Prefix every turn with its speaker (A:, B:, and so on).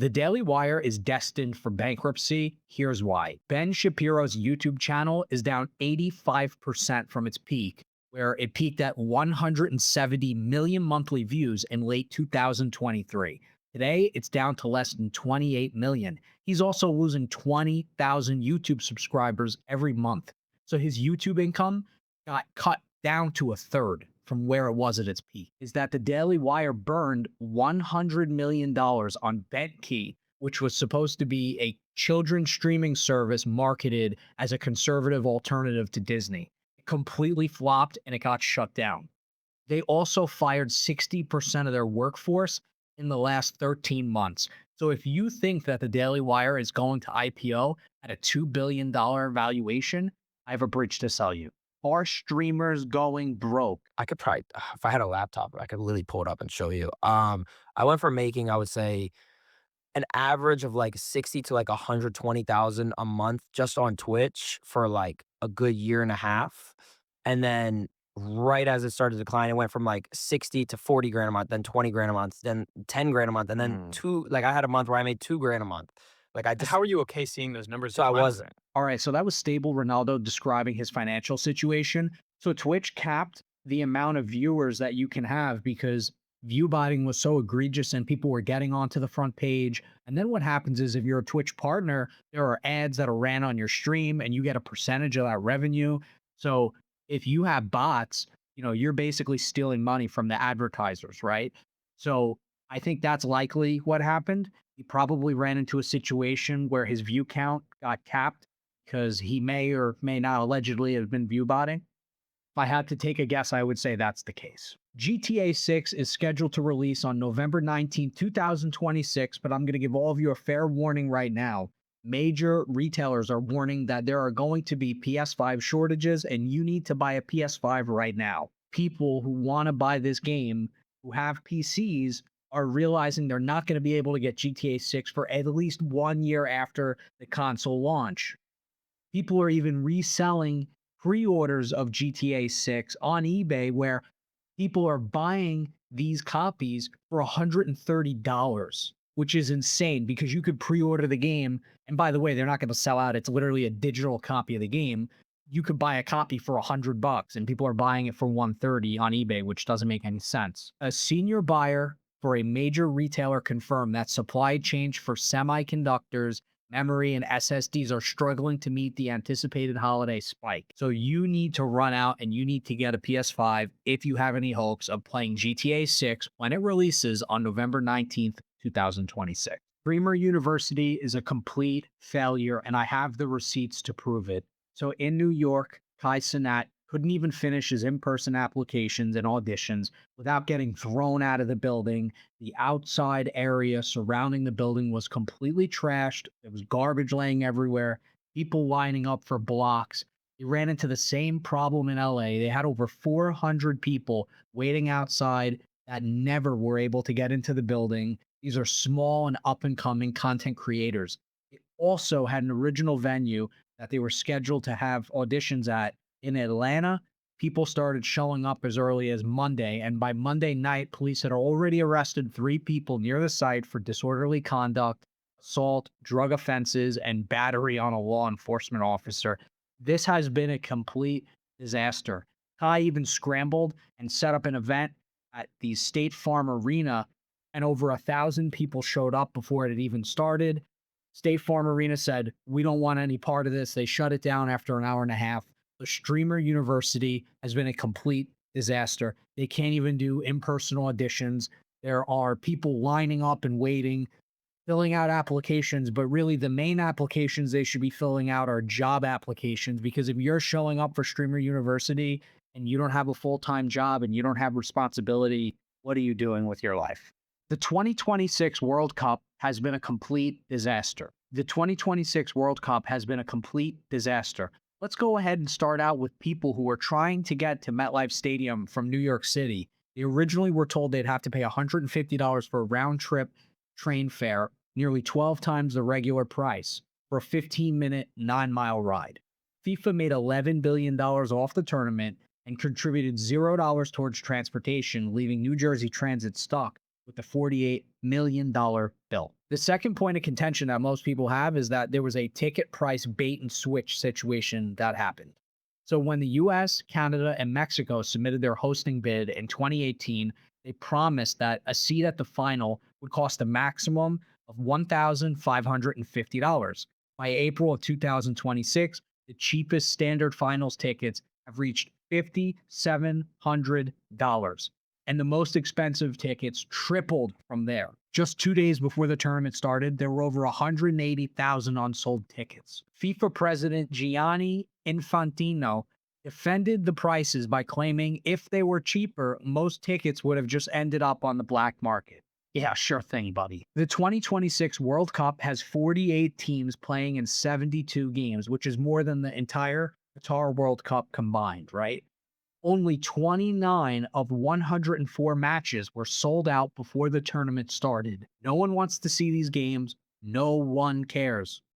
A: The Daily Wire is destined for bankruptcy. Here's why. Ben Shapiro's YouTube channel is down 85% from its peak, where it peaked at 170 million monthly views in late 2023. Today, it's down to less than 28 million. He's also losing 20,000 YouTube subscribers every month. So his YouTube income got cut down to a third from where it was at its peak. Is that the Daily Wire burned $100 million on BentKey, which was supposed to be a children's streaming service marketed as a conservative alternative to Disney. It completely flopped and it got shut down. They also fired 60% of their workforce in the last 13 months. So if you think that the Daily Wire is going to IPO at a $2 billion valuation, I have a bridge to sell you. Are streamers going broke?
B: I could probably, if I had a laptop, I could literally pull it up and show you. I went from making, I would say, an average of like 60 to like 120,000 a month just on Twitch for like a good year and a half. And then right as it started to decline, it went from like 60 to 40 grand a month, then 20 grand a month, then 10 grand a month, and then like I had a month where I made 2 grand a month. Like I
C: And
B: just,
C: how are you okay seeing those numbers
B: so I
C: decline?
B: wasn't.
A: All right, so that was Stable Ronaldo describing his financial situation. So Twitch capped the amount of viewers that you can have because view botting was so egregious and people were getting onto the front page. And then what happens is if you're a Twitch partner, there are ads that are ran on your stream and you get a percentage of that revenue. So if you have bots, you're basically stealing money from the advertisers, right? So I think that's likely what happened. He probably ran into a situation where his view count got capped because he may or may not allegedly have been view botting. If I had to take a guess, I would say that's the case. GTA 6 is scheduled to release on November 19, 2026, but I'm going to give all of you a fair warning right now. Major retailers are warning that there are going to be PS5 shortages and you need to buy a PS5 right now. People who want to buy this game, who have PCs, are realizing they're not going to be able to get GTA 6 for at least 1 year after the console launch. People are even reselling pre-orders of GTA 6 on eBay where people are buying these copies for $130, which is insane because you could pre-order the game. And by the way, they're not going to sell out. It's literally a digital copy of the game. You could buy a copy for $100 and people are buying it for $130 on eBay, which doesn't make any sense. A senior buyer for a major retailer confirmed that supply chains for semiconductors, memory, and SSDs are struggling to meet the anticipated holiday spike. So you need to run out and you need to get a PS5 if you have any hopes of playing GTA 6 when it releases on November 19th, 2026. Streamer University is a complete failure, and I have the receipts to prove it. So in New York, Kai Cenat couldn't even finish his in-person applications and auditions without getting thrown out of the building. The outside area surrounding the building was completely trashed. There was garbage laying everywhere, people lining up for blocks. They ran into the same problem in LA. They had over 400 people waiting outside that never were able to get into the building. These are small and up-and-coming content creators. It also had an original venue that they were scheduled to have auditions at in Atlanta. People started showing up as early as Monday, and by Monday night, police had already arrested 3 people near the site for disorderly conduct, assault, drug offenses, and battery on a law enforcement officer. This has been a complete disaster. Kai even scrambled and set up an event at the State Farm Arena, and over 1,000 people showed up before it had even started. State Farm Arena said, "We don't want any part of this." They shut it down after an hour and a half. The Streamer University has been a complete disaster. They can't even do in-person auditions. There are people lining up and waiting, filling out applications, but really the main applications they should be filling out are job applications, because if you're showing up for Streamer University and you don't have a full-time job and you don't have responsibility, what are you doing with your life? The 2026 World Cup has been a complete disaster. The 2026 World Cup has been a complete disaster. Let's go ahead and start out with people who are trying to get to MetLife Stadium from New York City. They originally were told they'd have to pay $150 for a round-trip train fare, nearly 12 times the regular price, for a 15-minute, 9-mile ride. FIFA made $11 billion off the tournament and contributed $0 towards transportation, leaving New Jersey Transit stuck with a $48 million bill. The second point of contention that most people have is that there was a ticket price bait and switch situation that happened. So when the US, Canada, and Mexico submitted their hosting bid in 2018, they promised that a seat at the final would cost a maximum of $1,550. By April of 2026, the cheapest standard finals tickets have reached $5,700, and the most expensive tickets tripled from there. Just 2 days before the tournament started, there were over 180,000 unsold tickets. FIFA president Gianni Infantino defended the prices by claiming if they were cheaper, most tickets would have just ended up on the black market. Yeah, sure thing, buddy. The 2026 World Cup has 48 teams playing in 72 games, which is more than the entire Qatar World Cup combined, right? Only 29 of 104 matches were sold out before the tournament started. No one wants to see these games. No one cares.